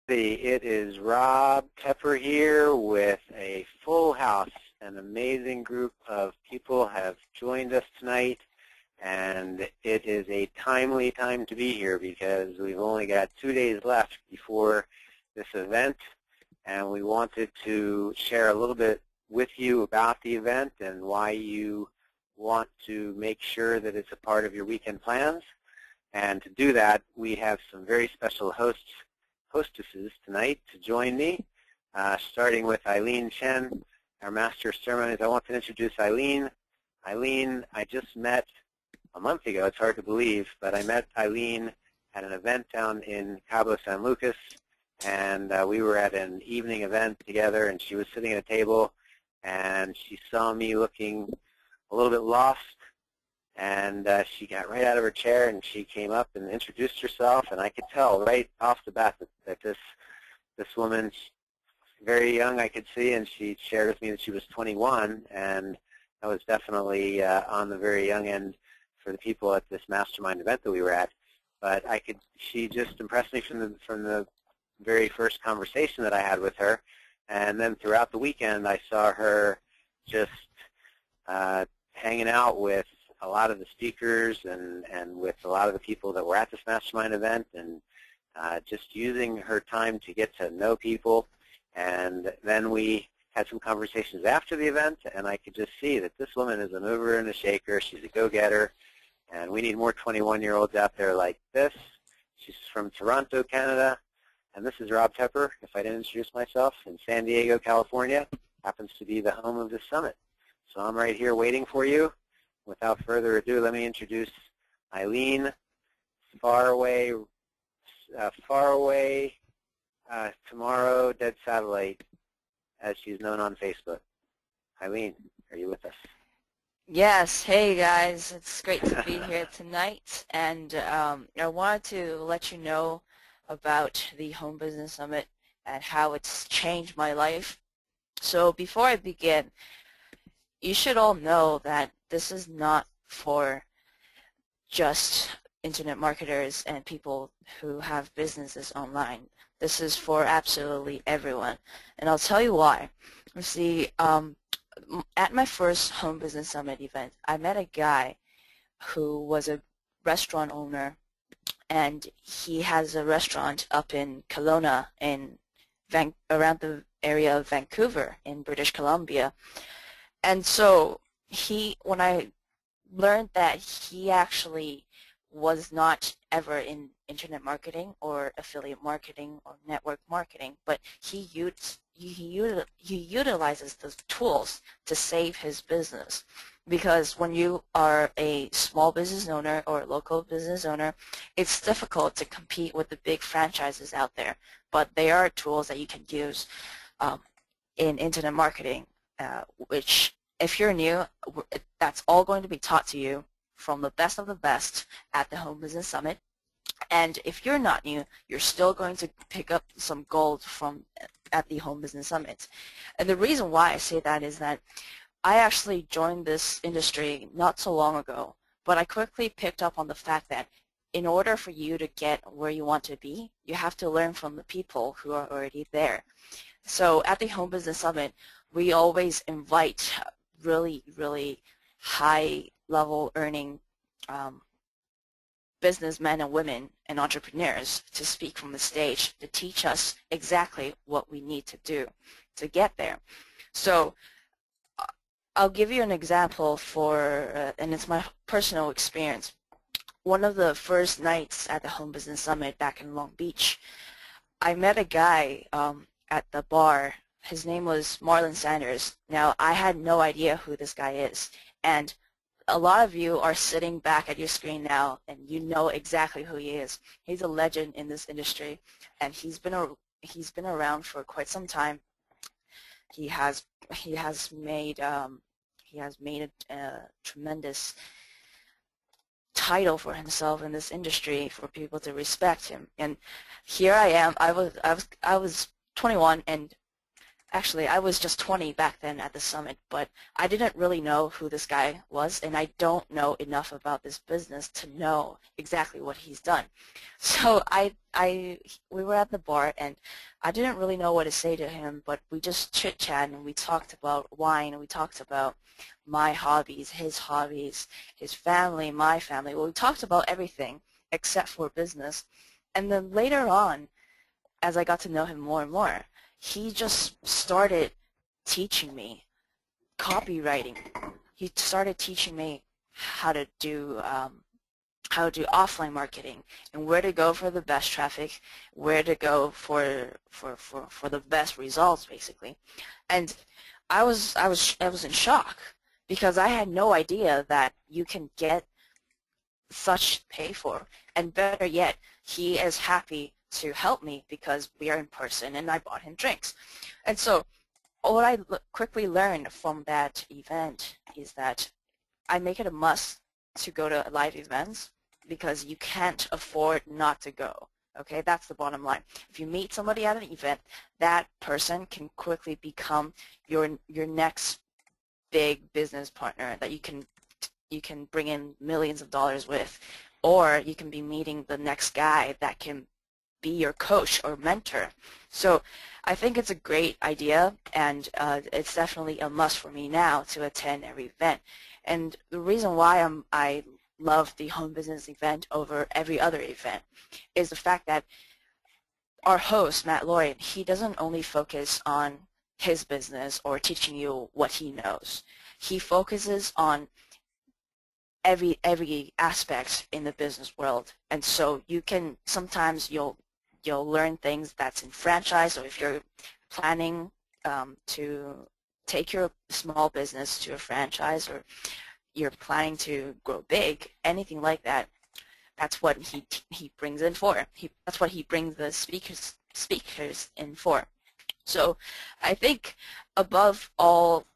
It is Rob Tepper here with a full house. An amazing group of people have joined us tonight, and it is a timely time to be here because we've only got 2 days left before this event, and we wanted to share a little bit with you about the event and why you want to make sure that it's a part of your weekend plans. And to do that, we have some very special hostesses tonight to join me, starting with Eileen Chen, our Master of Ceremonies. I want to introduce Eileen. Eileen, I just met a month ago. It's hard to believe, but I met Eileen at an event down in Cabo San Lucas, and we were at an evening event together, and she was sitting at a table, and she saw me looking a little bit lost, and she got right out of her chair, and she came up and introduced herself, and I could tell right off the bat that this woman, very young I could see, and she shared with me that she was 21, and that was definitely on the very young end for the people at this mastermind event that we were at. But she just impressed me from the very first conversation that I had with her, and then throughout the weekend I saw her just hanging out with a lot of the speakers and with a lot of the people that were at this mastermind event, and just using her time to get to know people. And then we had some conversations after the event, and I could just see that this woman is a mover and a shaker. She's a go-getter, and we need more 21-year-olds out there like this. She's from Toronto, Canada, and this is Rob Tepper, if I didn't introduce myself, in San Diego, California. Happens to be the home of this summit. So I'm right here waiting for you. Without further ado, let me introduce Eileen, Faraway Tomorrow Dead Satellite, as she's known on Facebook. Eileen, are you with us? Yes, hey guys, it's great to be here tonight, and I wanted to let you know about the Home Business Summit and how it's changed my life. So before I begin, you should all know that this is not for just internet marketers and people who have businesses online. This is for absolutely everyone, and I'll tell you why. You see, at my first Home Business Summit event, I met a guy who was a restaurant owner, and he has a restaurant up in Kelowna, around the area of Vancouver in British Columbia. And so when I learned that he actually was not ever in internet marketing or affiliate marketing or network marketing, but he utilizes those tools to save his business. Because when you are a small business owner or a local business owner, it's difficult to compete with the big franchises out there. But there are tools that you can use in internet marketing, which if you're new, that's all going to be taught to you from the best of the best at the Home Business Summit. And if you're not new, you're still going to pick up some gold at the Home Business Summit. And the reason why I say that is that I actually joined this industry not so long ago, but I quickly picked up on the fact that in order for you to get where you want to be, you have to learn from the people who are already there. So at the Home Business Summit, we always invite really, really high-level earning businessmen and women and entrepreneurs to speak from the stage to teach us exactly what we need to do to get there. So I'll give you an example and it's my personal experience. One of the first nights at the Home Business Summit back in Long Beach, I met a guy at the bar. His name was Marlon Sanders. Now, I had no idea who this guy is, and a lot of you are sitting back at your screen now, and you know exactly who he is. He's a legend in this industry, and he's been around for quite some time. He has made a tremendous title for himself in this industry for people to respect him. And here I am. I was 21, and Actually, I was just 20 back then at the summit, but I didn't really know who this guy was, and I don't know enough about this business to know exactly what he's done. So we were at the bar, and I didn't really know what to say to him, but we just chit-chatted, and we talked about wine, and we talked about my hobbies, his family, my family. Well, we talked about everything except for business. And then later on, as I got to know him more and more, he just started teaching me copywriting. He started teaching me how to do offline marketing and where to go for the best traffic, where to go for the best results, basically. And I was in shock because I had no idea that you can get such pay for. And better yet, he is happy to help me because we are in person and I bought him drinks. And so what I quickly learned from that event is that I make it a must to go to live events because you can't afford not to go. Okay, that's the bottom line. If you meet somebody at an event, that person can quickly become your next big business partner that you can bring in millions of dollars with, or you can be meeting the next guy that can be your coach or mentor. So I think it's a great idea, and it's definitely a must for me now to attend every event. And the reason why I love the home business event over every other event is the fact that our host, Matt Lloyd, he doesn't only focus on his business or teaching you what he knows. He focuses on every aspect in the business world, and so you can sometimes you'll learn things that's in franchise, or if you're planning to take your small business to a franchise, or you're planning to grow big, anything like that. That's what he brings in for. That's what he brings the speakers in for. So I think above all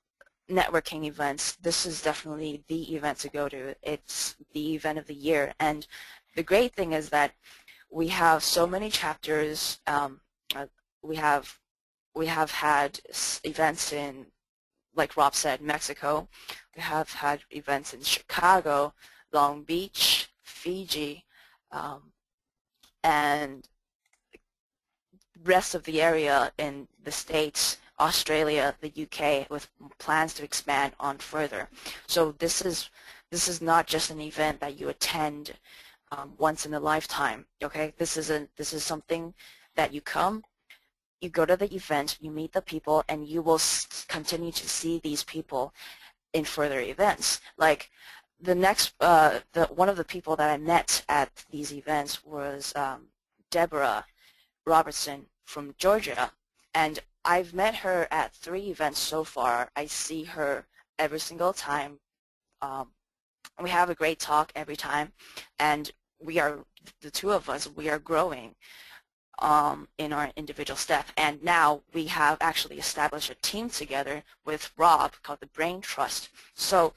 networking events, this is definitely the event to go to. It's the event of the year, and the great thing is that we have so many chapters. We have had events in, like Rob said, Mexico. We have had events in Chicago, Long Beach, Fiji, and rest of the area in the States, Australia, the UK, with plans to expand on further. So this is not just an event that you attend once in a lifetime. Okay, this is something that you come, you go to the event, you meet the people, and you will continue to see these people in further events. Like the next, one of the people that I met at these events was Deborah Robertson from Georgia, and I've met her at 3 events so far. I see her every single time. We have a great talk every time, and the two of us, we are growing in our individual step. And now we have actually established a team together with Rob called the Brain Trust. So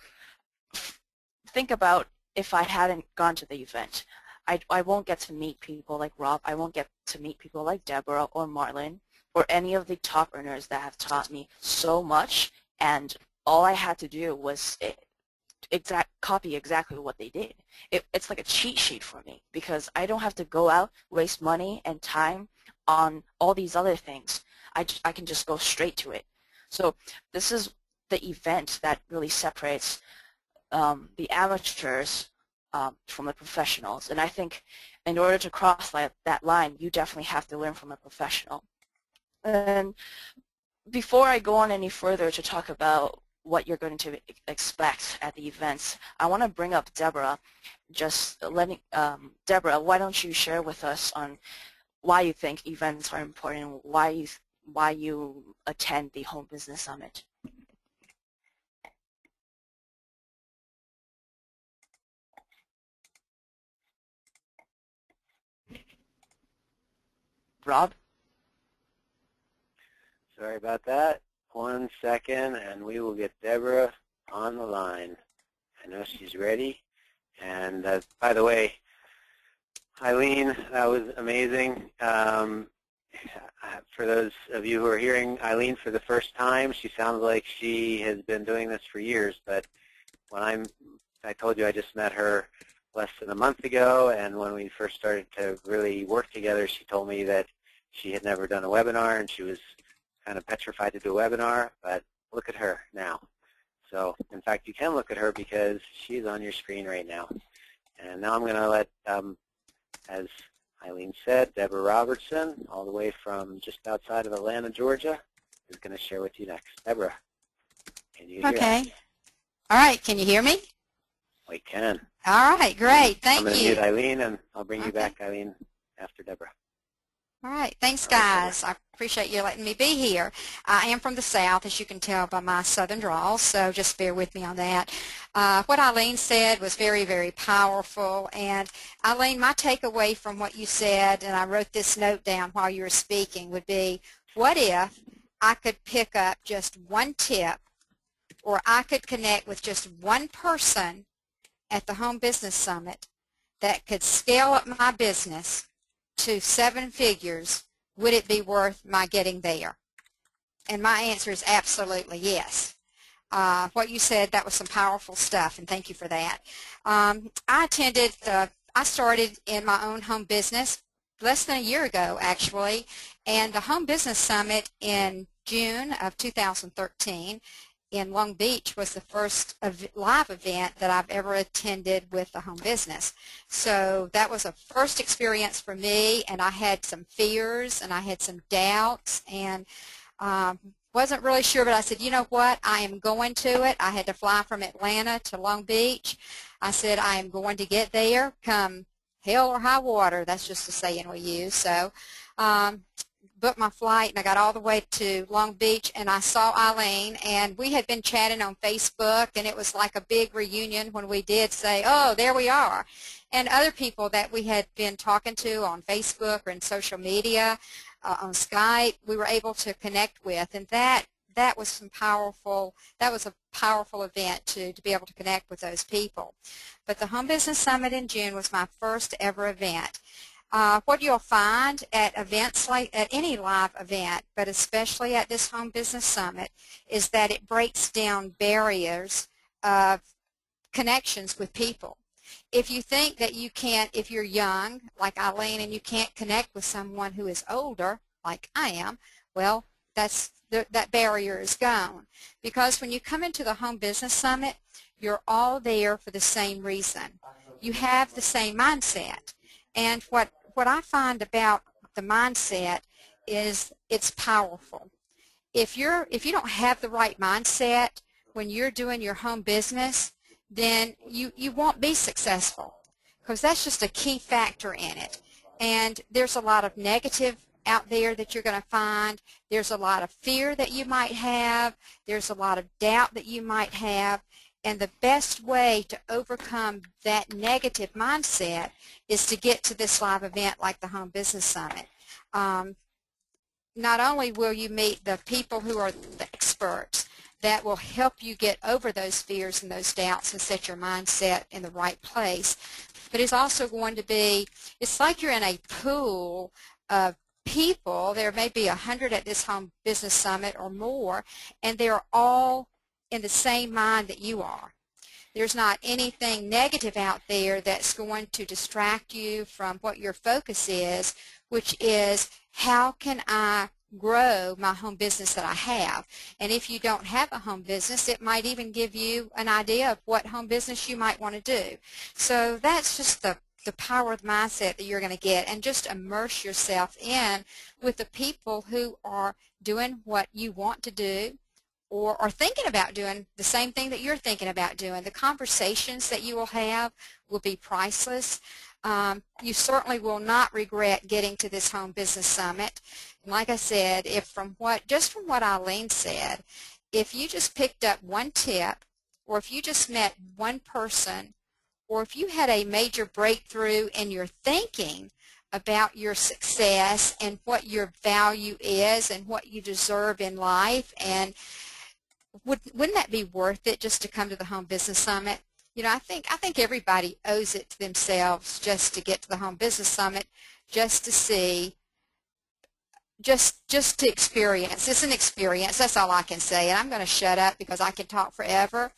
think about if I hadn't gone to the event. I won't get to meet people like Rob. I won't get to meet people like Deborah or Marlon or any of the top earners that have taught me so much, and all I had to do was copy exactly what they did. It's like a cheat sheet for me because I don't have to go out, waste money and time on all these other things. I can just go straight to it. So this is the event that really separates the amateurs from the professionals. And I think in order to cross that line, you definitely have to learn from a professional. And before I go on any further to talk about what you're going to expect at the events, I want to bring up Deborah. Deborah, why don't you share with us on why you think events are important, why you attend the Home Business Summit? Rob? Sorry about that. 1 second, and we will get Deborah on the line. I know she's ready. And by the way, Eileen, that was amazing. For those of you who are hearing Eileen for the first time, she sounds like she has been doing this for years, but when I told you I just met her less than a month ago, and when we first started to really work together, she told me that she had never done a webinar, and she was kind of petrified to do a webinar, but look at her now. So, in fact, you can look at her because she's on your screen right now. And now I'm going to let, as Eileen said, Deborah Robertson, all the way from just outside of Atlanta, Georgia, is going to share with you next. Deborah, can you hear us? Okay. All right. Can you hear me? We can. All right. Great. Thank I'm going to you. mute Eileen, and I'll bring you back, Eileen, after Deborah. All right. Thanks, guys. I appreciate you letting me be here. I am from the South, as you can tell by my Southern drawl, so just bear with me on that. What Eileen said was very, very powerful. And, Eileen, my takeaway from what you said, and I wrote this note down while you were speaking, would be, what if I could pick up just one tip, or I could connect with just one person at the Home Business Summit that could scale up my business to 7 figures, would it be worth my getting there? And my answer is absolutely yes. What you said, that was some powerful stuff, and thank you for that. I started in my own home business less than a year ago, actually, and the Home Business Summit in June of 2013 in Long Beach was the first live event that I've ever attended with the home business. So that was a first experience for me, and I had some fears and I had some doubts, and wasn't really sure, but I said, you know what, I am going to it. I had to fly from Atlanta to Long Beach. I said, I am going to get there come hell or high water. That's just a saying we use. So booked my flight, and I got all the way to Long Beach, and I saw Eileen, and we had been chatting on Facebook, and it was like a big reunion when we did say, oh, there we are. And other people that we had been talking to on Facebook or in social media, on Skype, we were able to connect with, and that was some powerful, that was a powerful event to be able to connect with those people. But the Home Business Summit in June was my first ever event. What you'll find at events at any live event, but especially at this Home Business Summit, is that it breaks down barriers of connections with people. If you think that you can't, if you're young, like Eileen, and you can't connect with someone who is older, like I am, well, that barrier is gone. Because when you come into the Home Business Summit, you're all there for the same reason. You have the same mindset. And what I find about the mindset is it's powerful. If you don't have the right mindset when you're doing your home business, then you won't be successful, because that's just a key factor in it. And there's a lot of negative out there that you're going to find. There's a lot of fear that you might have. There's a lot of doubt that you might have. And the best way to overcome that negative mindset is to get to this live event like the Home Business Summit. Not only will you meet the people who are the experts that will help you get over those fears and those doubts and set your mindset in the right place, but it's also going to be, it's like you're in a pool of people. There may be 100 at this Home Business Summit or more, and they're all in the same mind that you are. There's not anything negative out there that's going to distract you from what your focus is, which is, how can I grow my home business that I have? And if you don't have a home business, it might even give you an idea of what home business you might want to do. So that's just the power of mindset that you're going to get, and just immerse yourself in with the people who are doing what you want to do, or are thinking about doing the same thing that you're thinking about doing. The conversations that you will have will be priceless. You certainly will not regret getting to this Home Business Summit. And like I said, just from what Eileen said, if you just picked up one tip, or if you just met one person, or if you had a major breakthrough in your thinking about your success and what your value is and what you deserve in life, and wouldn't that be worth it just to come to the Home Business Summit? You know, I think everybody owes it to themselves just to get to the Home Business Summit, just to see just to experience. It's an experience. That's all I can say. And I'm going to shut up because I can talk forever.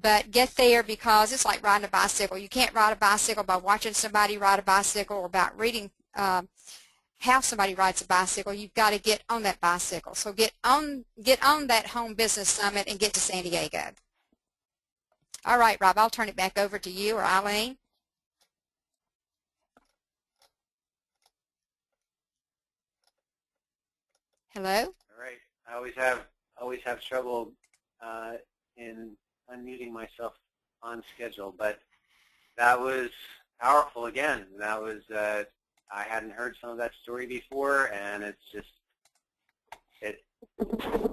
But get there, because it's like riding a bicycle. You can't ride a bicycle by watching somebody ride a bicycle or about reading how somebody rides a bicycle. You've got to get on that bicycle. So get on that Home Business Summit and get to San Diego. All right, Rob, I'll turn it back over to you, or Eileen. Hello? All right. I always have trouble in unmuting myself on schedule, but that was powerful again. That was I hadn't heard some of that story before, and it's just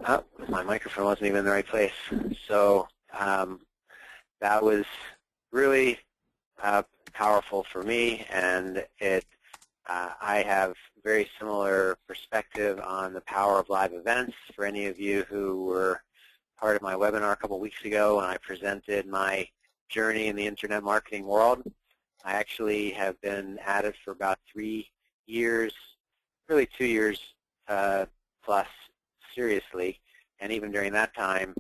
oh, my microphone wasn't even in the right place. So that was really powerful for me, and I have very similar perspective on the power of live events. For any of you who were part of my webinar a couple weeks ago when I presented my journey in the internet marketing world, I actually have been at it for about 3 years, really 2 years plus seriously, and even during that time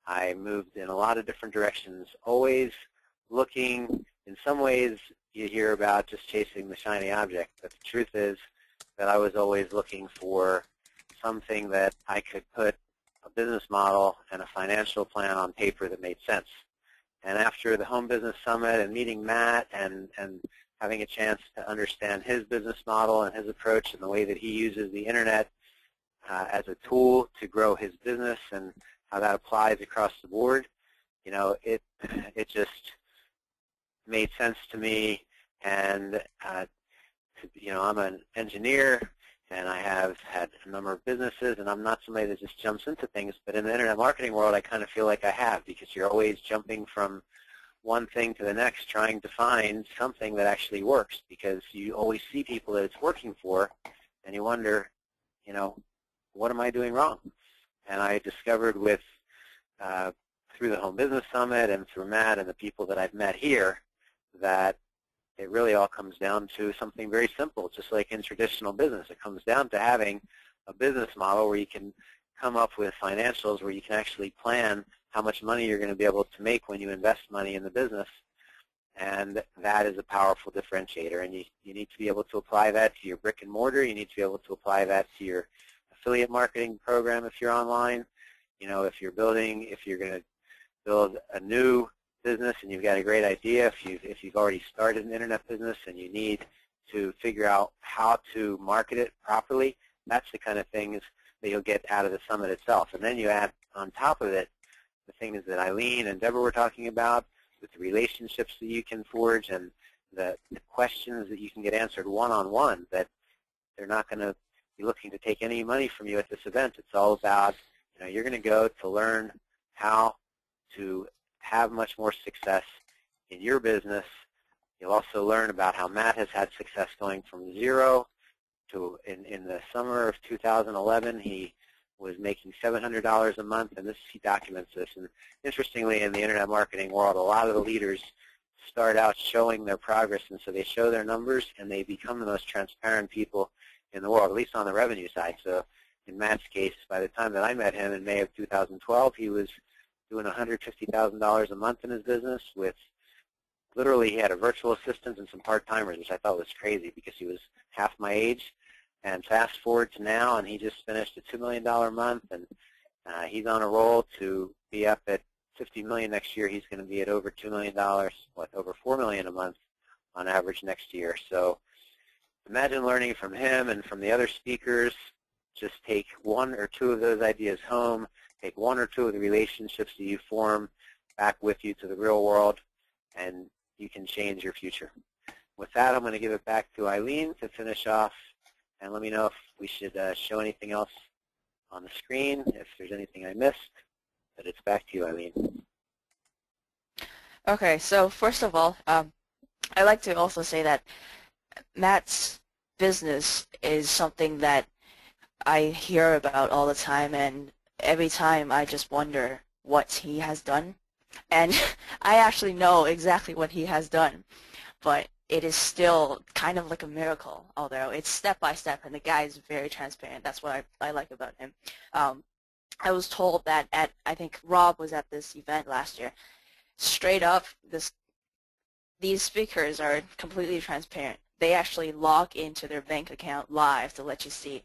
I moved in a lot of different directions, always looking. In some ways you hear about just chasing the shiny object, but the truth is that I was always looking for something that I could put a business model and a financial plan on paper that made sense. And after the Home Business Summit and meeting Matt and having a chance to understand his business model and his approach and the way that he uses the internet as a tool to grow his business and how that applies across the board, you know, it just made sense to me. And you know, I'm an engineer, and I have had a number of businesses, and I'm not somebody that just jumps into things, but in the internet marketing world I kind of feel like I have, because you're always jumping from one thing to the next trying to find something that actually works, because you always see people that it's working for, and you wonder, you know, what am I doing wrong? And I discovered with through the Home Business Summit and through Matt and the people that I've met here that it really all comes down to something very simple, just like in traditional business. It comes down to having a business model where you can come up with financials, where you can actually plan how much money you're going to be able to make when you invest money in the business. And that is a powerful differentiator. And you need to be able to apply that to your brick and mortar. You need to be able to apply that to your affiliate marketing program if you're online. You know, if you're going to build a new business and you've got a great idea, if you've already started an internet business and you need to figure out how to market it properly, that's the kind of things that you'll get out of the summit itself. And then you add on top of it the things that Eileen and Deborah were talking about, with the relationships that you can forge and the questions that you can get answered one-on-one, that they're not going to be looking to take any money from you at this event. It's all about, you know, you're going to go to learn how to have much more success in your business. You'll also learn about how Matt has had success going from zero to, in the summer of 2011, he was making $700 a month, and he documents this. And interestingly, in the internet marketing world, a lot of the leaders start out showing their progress, and so they show their numbers, and they become the most transparent people in the world, at least on the revenue side. So in Matt's case, by the time that I met him in May of 2012, he was doing $150,000 a month in his business with, literally, he had a virtual assistant and some part-timers, which I thought was crazy because he was half my age. And fast forward to now, and he just finished a $2 million month, and he's on a roll to be up at $50 million next year. He's going to be at over $2 million, over $4 million a month on average next year. So imagine learning from him and from the other speakers. Just take one or two of those ideas home, take one or two of the relationships that you form back with you to the real world, and you can change your future. With that, I'm going to give it back to Eileen to finish off, and let me know if we should show anything else on the screen, if there's anything I missed. But it's back to you, Eileen. Okay, so first of all, I'd like to also say that Matt's business is something that I hear about all the time, and every time I just wonder what he has done. And I actually know exactly what he has done, but it is still kind of like a miracle, although it's step by step, and the guy is very transparent. That's what I like about him. I was told that I think Rob was at this event last year. Straight up, these speakers are completely transparent. They actually log into their bank account live to let you see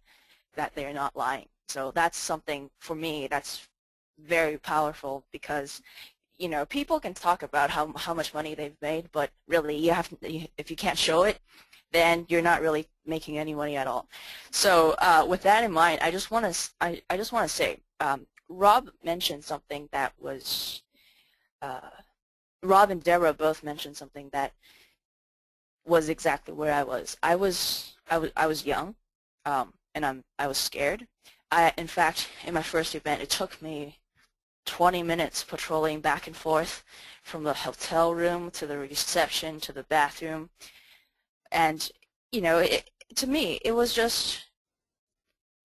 that they're not lying. So that's something, for me, that's very powerful, because people can talk about how much money they've made, but really if you can't show it, then you're not really making any money at all. So with that in mind, I just want to say, Rob mentioned something that was Rob and Deborah both mentioned something that was exactly where I was. I was young, and I was scared. In fact, in my first event, it took me 20 minutes patrolling back and forth from the hotel room to the reception to the bathroom, and to me, it was just,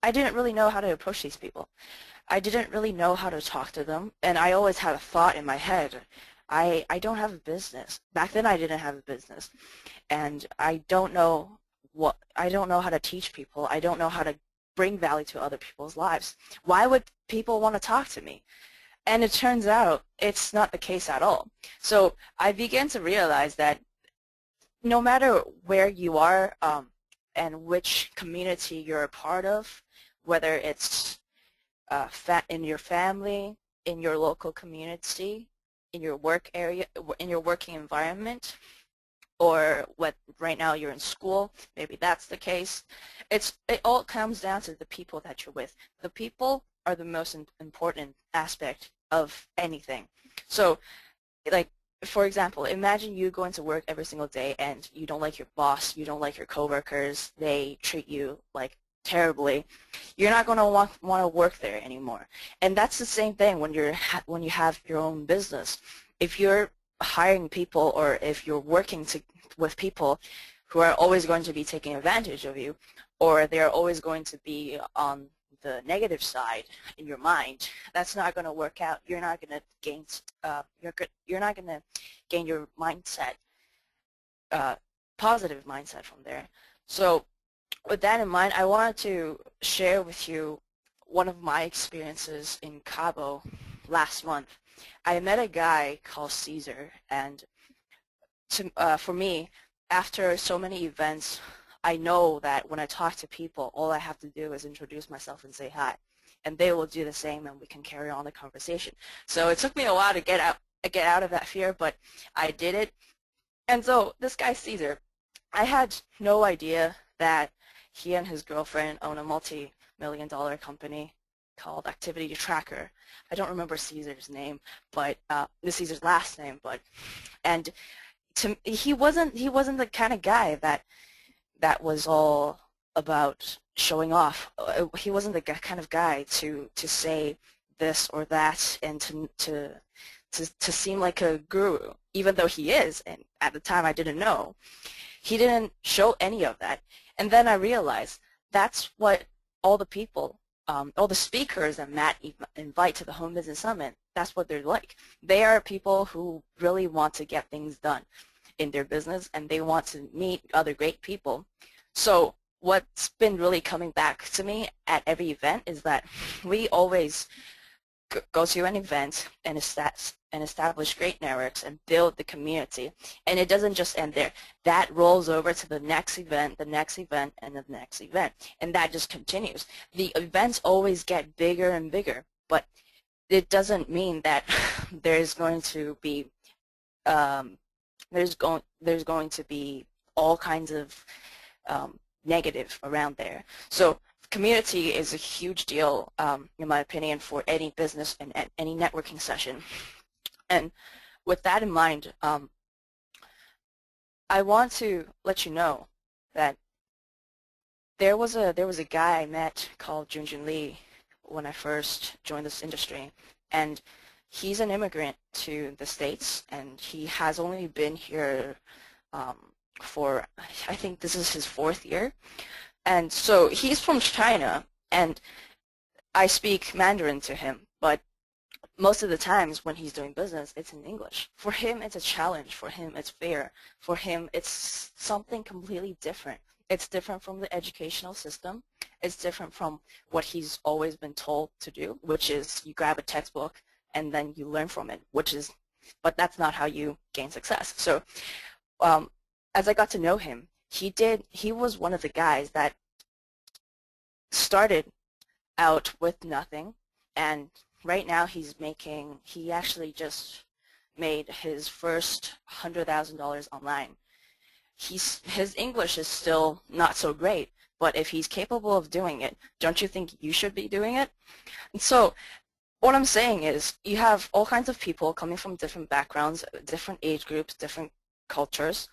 I didn't really know how to approach these people. I didn't really know how to talk to them, and I always had a thought in my head. I don't have a business. Back then I didn't have a business, and I don't know how to teach people. I don't know how to bring value to other people's lives. Why would people want to talk to me? And it turns out it's not the case at all. So I began to realize that no matter where you are and which community you're a part of, whether it's in your family, in your local community, in your work area, in your working environment, or right now you're in school, maybe that's the case. It all comes down to the people that you're with. The people are the most important aspect of anything. So, like, for example, imagine you going to work every single day and you don't like your boss, you don't like your coworkers, they treat you like terribly. You're not going to want to work there anymore. And that's the same thing when you have your own business. If you're hiring people, or if you're working with people who are always going to be taking advantage of you, or they're always going to be on the negative side in your mind, that's not going to work out. You're not going to gain you're not going to gain your mindset, positive mindset from there. So with that in mind, I wanted to share with you one of my experiences in Cabo last month. I met a guy called Caesar, and for me, after so many events, I know that when I talk to people, all I have to do is introduce myself and say hi, and they will do the same, and we can carry on the conversation. So it took me a while to get out of that fear, but I did it. And so this guy Caesar, I had no idea that he and his girlfriend own a multi-million-dollar company called Activity Tracker. I don't remember Caesar's name, but Caesar's last name, and he wasn't the kind of guy that was all about showing off. He wasn't the kind of guy to say this or that and to seem like a guru, even though he is, and at the time I didn't know. He didn't show any of that. And then I realized that's what all the people, all the speakers that Matt invite to the Home Business Summit, that's what they're like. They are people who really want to get things done in their business, and they want to meet other great people. So what's been really coming back to me at every event is that we always go to an event and establish great networks and build the community. And it doesn't just end there. That rolls over to the next event, and the next event. And that just continues. The events always get bigger and bigger, but it doesn't mean that there's going to be there's going to be all kinds of negative around there. So community is a huge deal, in my opinion, for any business and any networking session. And with that in mind, I want to let you know that there was a guy I met called Junjun Lee when I first joined this industry, and he's an immigrant to the States, and he has only been here for, I think this is his 4th year. And so he's from China, and I speak Mandarin to him, but most of the times when he's doing business, it's in English. For him, it's a challenge. For him, it's fair. For him, it's something completely different. It's different from the educational system. It's different from what he's always been told to do, which is you grab a textbook and then you learn from it, but that's not how you gain success. So as I got to know him, he was one of the guys that started out with nothing, and right now he actually just made his first $100,000 online. His English is still not so great, but if he's capable of doing it, don't you think you should be doing it? And so what I'm saying is you have all kinds of people coming from different backgrounds, different age groups, different cultures,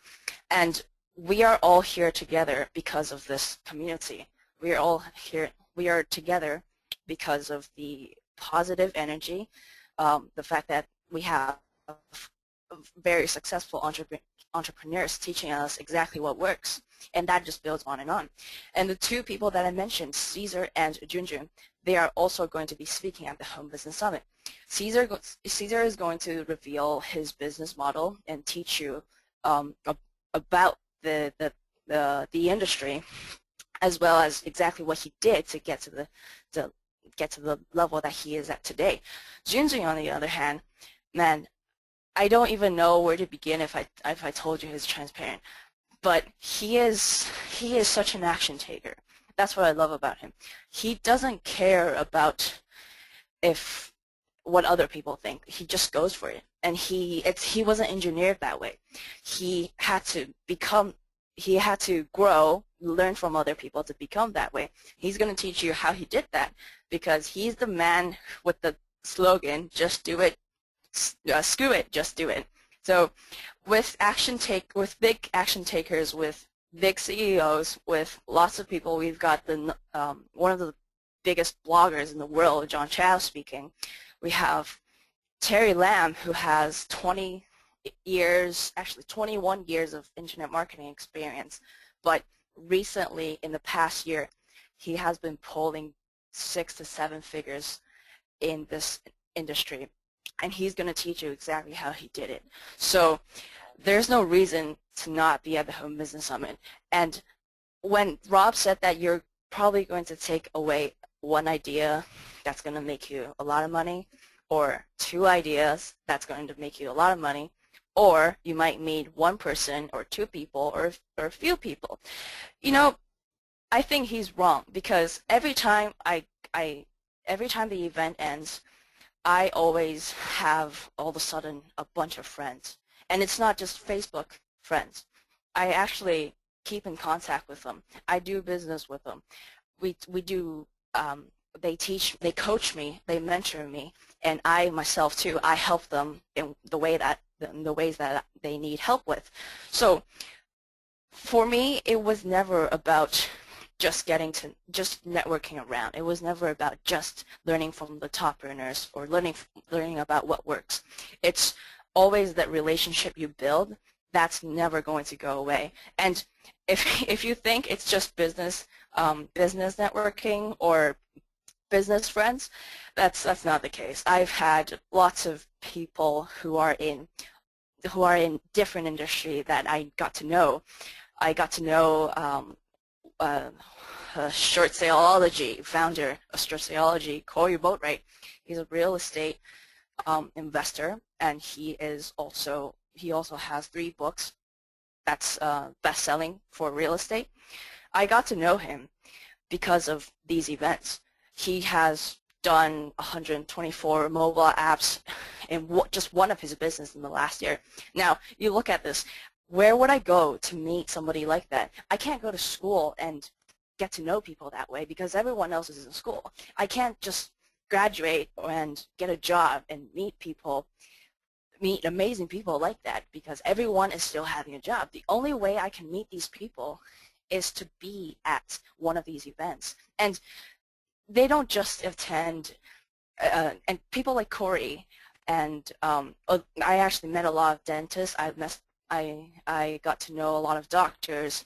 and we are all here together because of this community. We are all here. We are together because of the positive energy, the fact that we have very successful entrepreneurs teaching us exactly what works, and that just builds on and on. And the two people that I mentioned, Caesar and Junjun, they are also going to be speaking at the Home Business Summit. Caesar is going to reveal his business model and teach you about the industry, as well as exactly what he did to get to the level that he is at today. Junjun, on the other hand, man, I don't even know where to begin if I told you he's transparent, but he is such an action taker. That's what I love about him. He doesn't care about what other people think. He just goes for it, and he wasn't engineered that way. He had to grow, learn from other people to become that way. He's going to teach you how he did that, because he's the man with the slogan, just do it, screw it, just do it. So with big action takers, with big CEOs, with lots of people, we've got one of the biggest bloggers in the world, John Chow, speaking. We have Terry Lam, who has 21 years of internet marketing experience, but recently, in the past year, he has been pulling 6 to 7 figures in this industry, and he's going to teach you exactly how he did it. So there's no reason to not be at the Home Business Summit. And when Rob said that you're probably going to take away one idea that's going to make you a lot of money, or 2 ideas that's going to make you a lot of money, or you might meet 1 person or 2 people or a few people. You know, I think he's wrong, because every time the event ends, I always have all of a sudden a bunch of friends. And it's not just Facebook friends. I actually keep in contact with them. I do business with them. We do, they coach me, they mentor me, and I myself too, I help them in the ways that they need help with. So for me, it was never about just networking around. It was never about just learning from the top earners or learning about what works. It's always that relationship you build that's never going to go away. And if you think it's just business networking or business friends, that's not the case. I've had lots of people who are in different industry that I got to know. I got to know Short Saleology founder of Short Saleology, Corey Boatwright. He's a real estate investor, and he also has 3 books that's best-selling for real estate. I got to know him because of these events. He has done 124 mobile apps in just one of his business in the last year. Now, you look at this. Where would I go to meet somebody like that? I can't go to school and get to know people that way because everyone else is in school. I can't just graduate and get a job and meet amazing people like that because everyone is still having a job. The only way I can meet these people is to be at one of these events. And they don't just attend, and people like Corey, and I actually met a lot of dentists. I got to know a lot of doctors,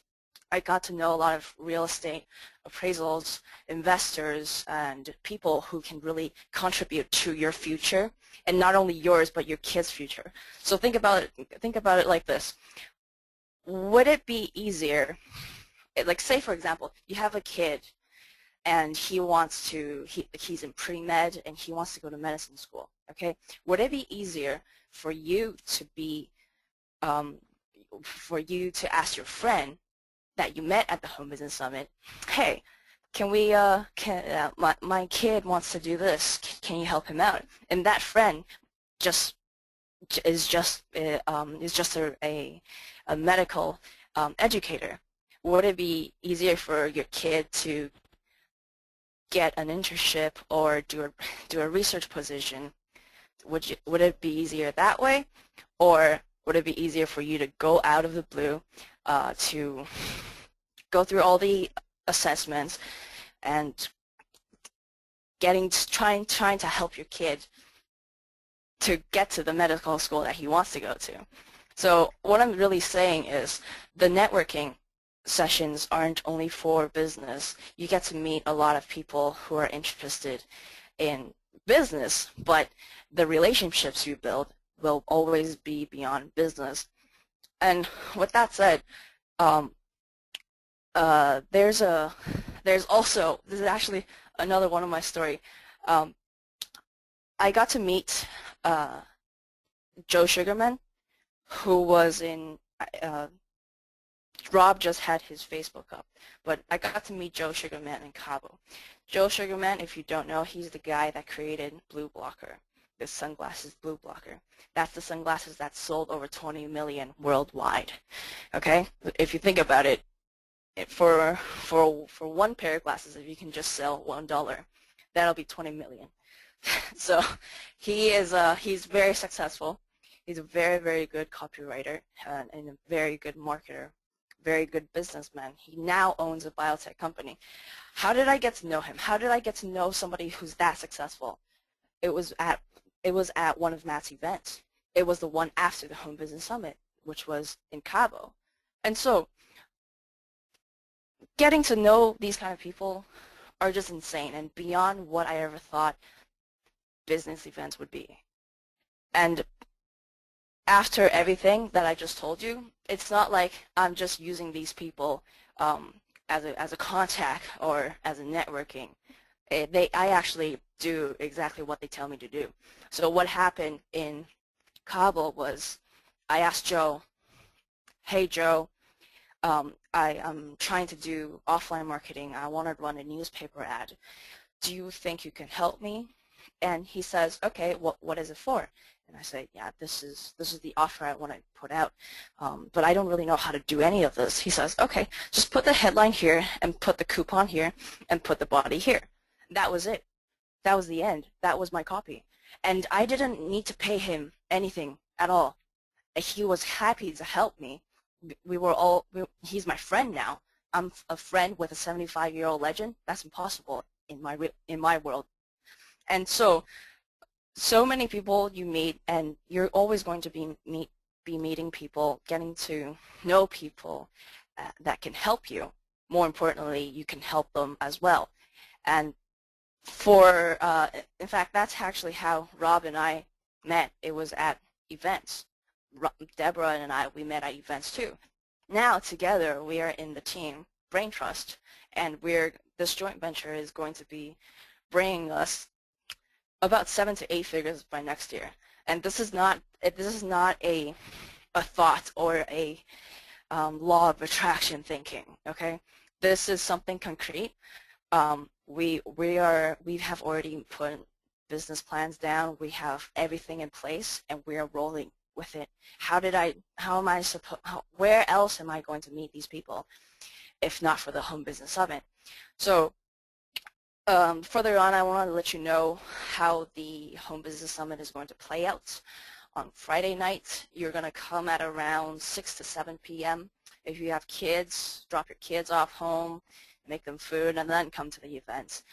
I got to know a lot of real estate appraisals, investors, and people who can really contribute to your future, and not only yours but your kids' future. So think about it like this. Would it be easier, like say for example, you have a kid and he's in pre-med and he wants to go to medicine school, okay? Would it be easier for you to ask your friend that you met at the Home Business Summit, hey, my kid wants to do this, can you help him out? And that friend is just a medical educator. Would it be easier for your kid to get an internship or do a research position? Would it be easier that way, or would it be easier for you to go out of the blue to go through all the assessments and trying to help your kid to get to the medical school that he wants to go to? So what I'm really saying is the networking sessions aren't only for business. You get to meet a lot of people who are interested in business, but the relationships you build will always be beyond business. And with that said, there's also, this is actually another one of my story. I got to meet Joe Sugarman, who was in, Rob just had his Facebook up, but I got to meet Joe Sugarman in Cabo. Joe Sugarman, if you don't know, he's the guy that created Blue Blocker, the sunglasses Blue Blocker. That's the sunglasses that sold over 20 million worldwide. Okay, if you think about it, for one pair of glasses, if you can just sell $1, that'll be 20 million. So he's very successful. He's a very, very good copywriter and a very good marketer, very good businessman. He now owns a biotech company. How did I get to know him? How did I get to know somebody who's that successful? It was at one of Matt's events. It was the one after the Home Business Summit, which was in Cabo. And so getting to know these kind of people are just insane and beyond what I ever thought business events would be. And after everything that I just told you, it's not like I'm just using these people as a contact or as a networking. I actually do exactly what they tell me to do. So what happened in Cabo was I asked Joe, hey Joe, I'm trying to do offline marketing. I want to run a newspaper ad. Do you think you can help me? And he says, okay, what is it for? And I say, yeah, this is the offer I want to put out, but I don't really know how to do any of this. He says, okay, just put the headline here and put the coupon here and put the body here. That was it. That was the end. That was my copy. And I didn't need to pay him anything at all. He was happy to help me. He's my friend now. I'm a friend with a 75-year-old legend. That's impossible in my world. And so many people you meet, and you're always going to be meeting people, getting to know people that can help you. More importantly, you can help them as well. And in fact, that's actually how Rob and I met. It was at events. Deborah and we met at events too. Now together we are in the team Brain Trust, and this joint venture is going to be bringing us about 7 to 8 figures by next year. And this is not a thought or a law of attraction thinking. Okay, this is something concrete. We have already put business plans down. We have everything in place, and we are rolling with it. Where else am I going to meet these people if not for the Home Business Summit? So further on, I want to let you know how the Home Business Summit is going to play out. On Friday night, you're going to come at around 6 to 7 p.m. If you have kids, drop your kids off home, make them food, and then come to the event.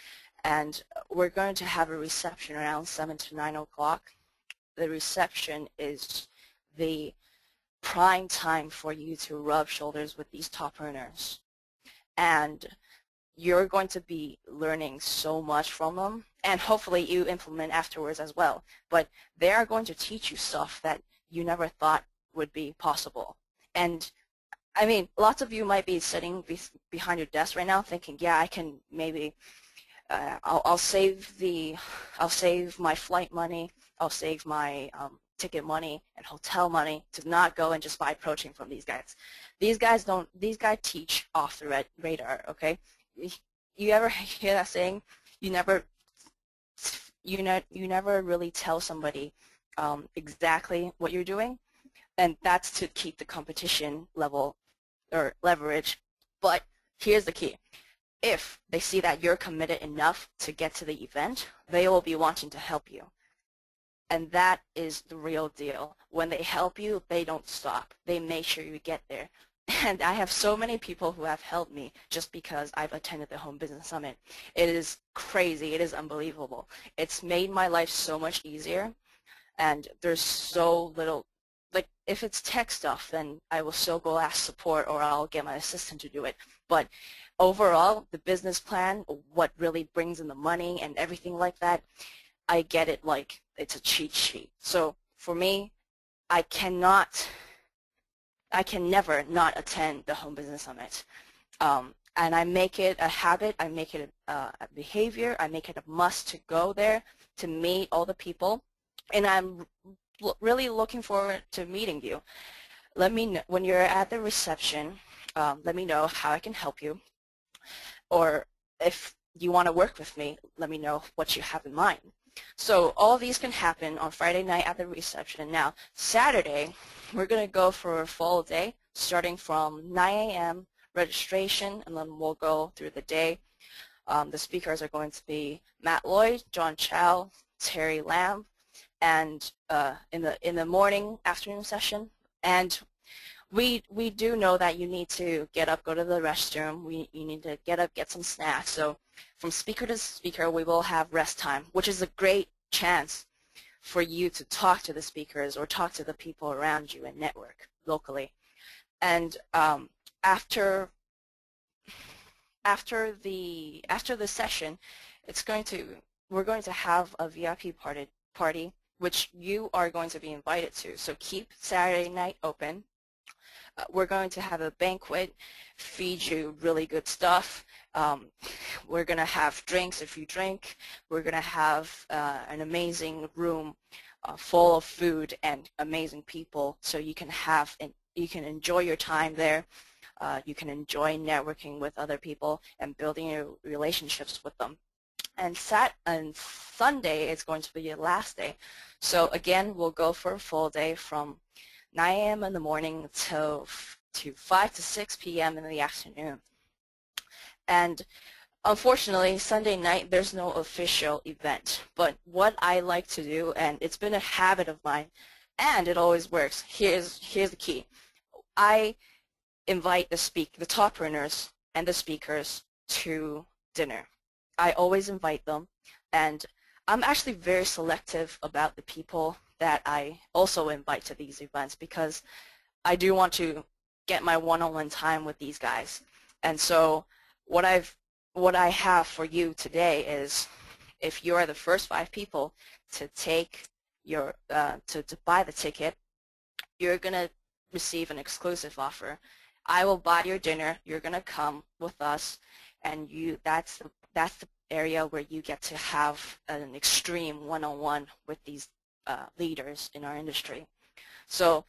And we're going to have a reception around 7 to 9 o'clock. The reception is the prime time for you to rub shoulders with these top earners. and you're going to be learning so much from them, and hopefully you implement afterwards as well. But they are going to teach you stuff that you never thought would be possible. And I mean, lots of you might be sitting behind your desk right now thinking, yeah, I can maybe, I'll save my flight money, I'll save my ticket money and hotel money to not go and just buy protein from these guys. These guys teach off the radar, okay? You ever hear that saying? You never really tell somebody exactly what you're doing, and that's to keep the competition level or leverage. But here's the key. If they see that you're committed enough to get to the event, they will be wanting to help you. And that is the real deal. When they help you, they don't stop. They make sure you get there. And I have so many people who have helped me just because I've attended the Home Business Summit. It is crazy. It is unbelievable. It's made my life so much easier, and there's so little, like if it's tech stuff, then I will still go ask support or I'll get my assistant to do it. But overall, the business plan, what really brings in the money and everything like that, I get it like it's a cheat sheet. So for me, I can never not attend the Home Business Summit. And I make it a habit, I make it a behavior, I make it a must to go there to meet all the people. And I'm really looking forward to meeting you. Let me know, when you're at the reception, let me know how I can help you. Or if you want to work with me, let me know what you have in mind. So all these can happen on Friday night at the reception. Now, Saturday, we're going to go for a full day, starting from 9 a.m. registration, and then we'll go through the day. The speakers are going to be Matt Lloyd, John Chow, Terry Lamb, and in the morning, afternoon session. And we do know that you need to get up, go to the restroom. You need to get up, get some snacks. So from speaker to speaker, we will have rest time, which is a great chance for you to talk to the speakers or talk to the people around you and network locally. And after the session, we're going to have a VIP party, which you are going to be invited to. So keep Saturday night open. We're going to have a banquet, feed you really good stuff. We're going to have drinks if you drink. We're going to have an amazing room full of food and amazing people, so you can enjoy your time there. You can enjoy networking with other people and building your relationships with them. And Sunday is going to be your last day. So again, we'll go for a full day from 9 a.m. in the morning to 5 to 6 p.m. in the afternoon. And unfortunately, Sunday night, there's no official event. But what I like to do, and it's been a habit of mine, and it always works, here's the key. I invite the top earners and the speakers to dinner. I always invite them, and I'm actually very selective about the people that I also invite to these events, because I do want to get my one-on-one time with these guys. And so what I have for you today is, if you are the first 5 people to take your to buy the ticket, you're gonna receive an exclusive offer. I will buy your dinner. You're gonna come with us, and that's the area where you get to have an extreme one-on-one with these leaders in our industry. So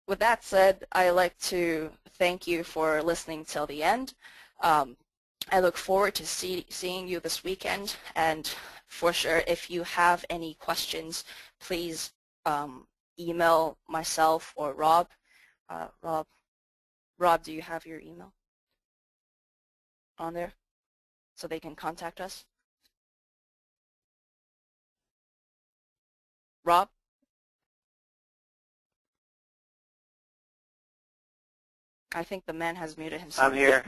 with that said, I like to thank you for listening till the end. I look forward to seeing you this weekend, and for sure, if you have any questions, please email myself or Rob. Rob, do you have your email on there so they can contact us? Rob? I think the man has muted himself. I'm here.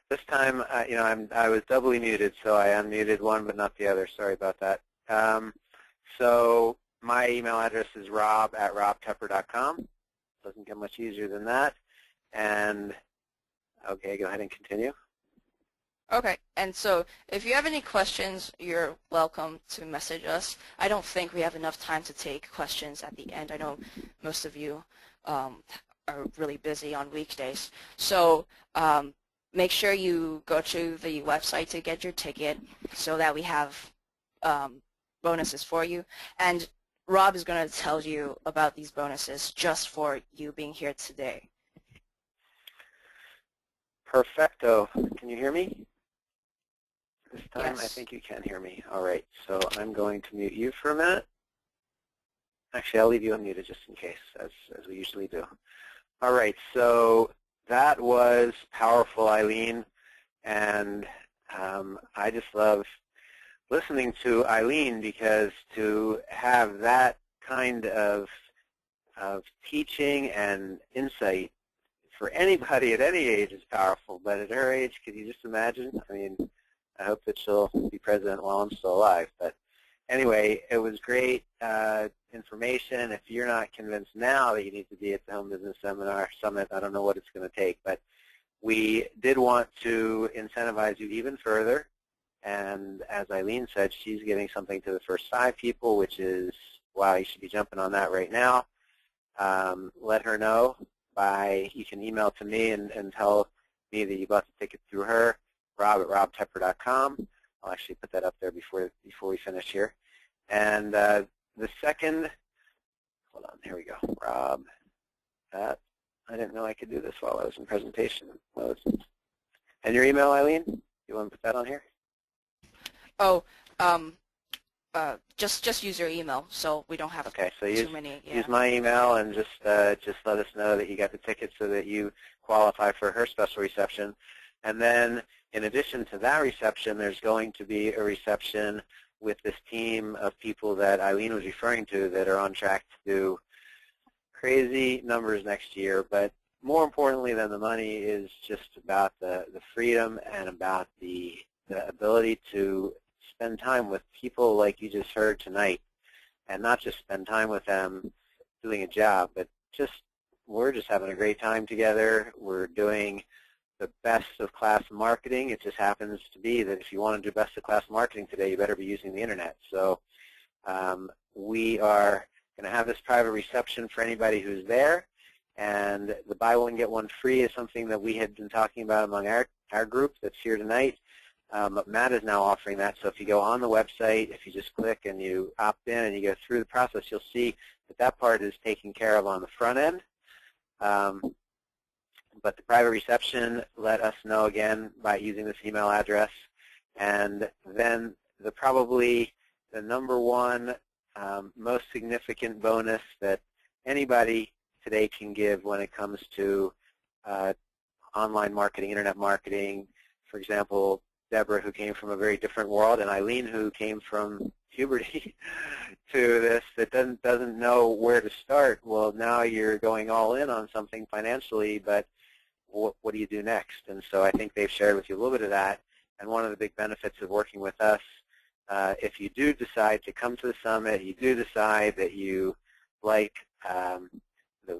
This time, I was doubly muted, so I unmuted one but not the other. Sorry about that. So my email address is rob@robtepper.com. Doesn't get much easier than that. And Okay, go ahead and continue. Okay, and so if you have any questions, you're welcome to message us. I don't think we have enough time to take questions at the end. I know most of you are really busy on weekdays. So make sure you go to the website to get your ticket so that we have bonuses for you. And Rob is going to tell you about these bonuses just for you being here today. Perfecto. Can you hear me? This time Yes. I think you can hear me. All right, so I'm going to mute you for a minute. Actually, I'll leave you unmuted just in case, as we usually do. All right, so that was powerful, Eileen, and I just love listening to Eileen, because to have that kind of teaching and insight for anybody at any age is powerful, but at her age, could you just imagine? I mean, I hope that she'll be president while I'm still alive. But anyway, it was great information. If you're not convinced now that you need to be at the Home Business Summit, I don't know what it's going to take. But we did want to incentivize you even further. And as Eileen said, she's giving something to the first 5 people, which is, wow, you should be jumping on that right now. Let her know you can email to me and tell me that you bought the ticket through her, rob@robtepper.com. I'll actually put that up there before we finish here. And the second, hold on, here we go, Rob. I didn't know I could do this while I was in presentation mode. And your email, Eileen? You want to put that on here? Oh, just use your email, so we don't have too many. Yeah. Use my email and just let us know that you got the ticket so that you qualify for her special reception. And then in addition to that reception, there's going to be a reception with this team of people that Eileen was referring to that are on track to do crazy numbers next year. But more importantly than the money is just about the freedom and about the ability to spend time with people like you just heard tonight, and not just spend time with them doing a job, but we're just having a great time together. We're doing the best of class marketing. It just happens to be that if you want to do best of class marketing today, you better be using the internet. So we are going to have this private reception for anybody who's there, and the buy one get one free is something that we had been talking about among our group that's here tonight. Matt is now offering that, so if you go on the website, if you just click and you opt in and you go through the process, you'll see that part is taken care of on the front end. But the private reception, let us know again by using this email address. And then probably the number one most significant bonus that anybody today can give when it comes to online marketing, internet marketing. For example, Deborah, who came from a very different world, and Eileen, who came from puberty to this, that doesn't know where to start. Well, now you're going all in on something financially, but what do you do next? And so I think they've shared with you a little bit of that. And one of the big benefits of working with us, if you do decide to come to the summit, you do decide that you like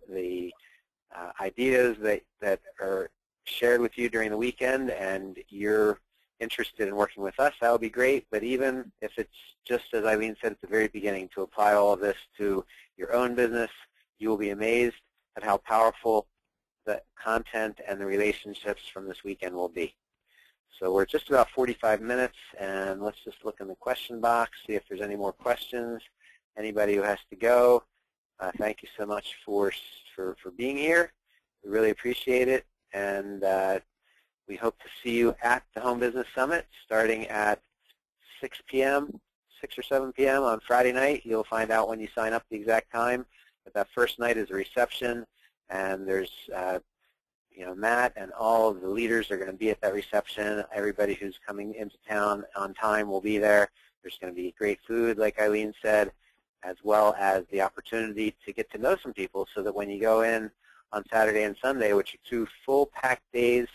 the ideas that are shared with you during the weekend, and you're interested in working with us, that would be great. But even if it's just, as Eileen said at the very beginning, to apply all of this to your own business, you will be amazed at how powerful the content and the relationships from this weekend will be. So we're just about 45 minutes, and let's just look in the question box, see if there's any more questions. Anybody who has to go, thank you so much for being here. We really appreciate it, and we hope to see you at the Home Business Summit starting at 6 p.m., 6 or 7 p.m. on Friday night. You'll find out when you sign up the exact time. But that first night is a reception, and there's Matt and all of the leaders are going to be at that reception. Everybody who's coming into town on time will be there. There's going to be great food, like Eileen said, as well as the opportunity to get to know some people, so that when you go in on Saturday and Sunday, which are 2 full-packed days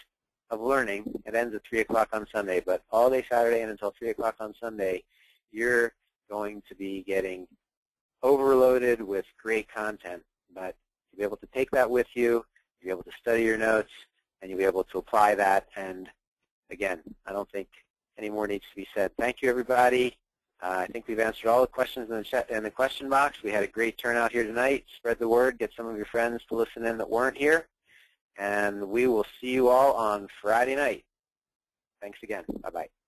of learning, it ends at 3 o'clock on Sunday, but all day Saturday and until 3 o'clock on Sunday, you're going to be getting overloaded with great content. But you'll be able to take that with you, you'll be able to study your notes, and you'll be able to apply that. And again, I don't think any more needs to be said. Thank you, everybody. I think we've answered all the questions in the chat in the question box. We had a great turnout here tonight. Spread the word. Get some of your friends to listen in that weren't here. And we will see you all on Friday night. Thanks again. Bye-bye.